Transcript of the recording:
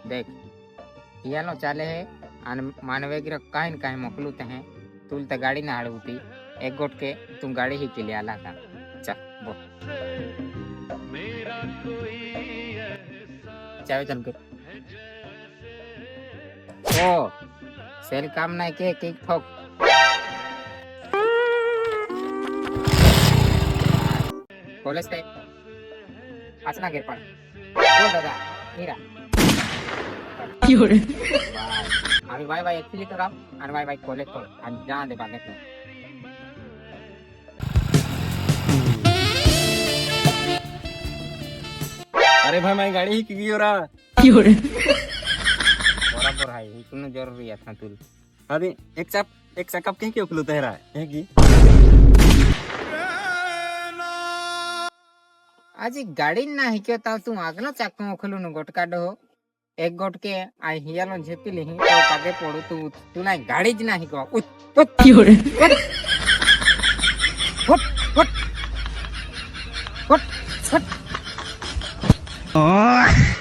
देख हियानो चाले है आणि मानवेगिर काय न काय मोकलूत है तुल तर गाडी ना हळवती एक गोट के तू गाडी ही केली आला का चल बो चावे तन ओ सेल काम नाही के केक ठोक कॉलेज काय असना गिर पण बोल दादा मीरा आम्ही बाय बाय एक्चुअली तो काम आणि बाय बाय कॉलेज तो आणि जा दे बागेत अरे भाई मैं गाड़ी ही की हो रहा बराबर है इतनी जरूरी है था तुल अरे एक चकअप कहीं क्यों खुलता है रहा है की आज गाड़ी ना ही क्यों ता तू आगनो चाकू खोलू न गोट काढो एक गोट के आई हियालो झेपिली ही तो कागे पडू तू नाही गाडीच नाही को उठ उठ उठ उठ उठ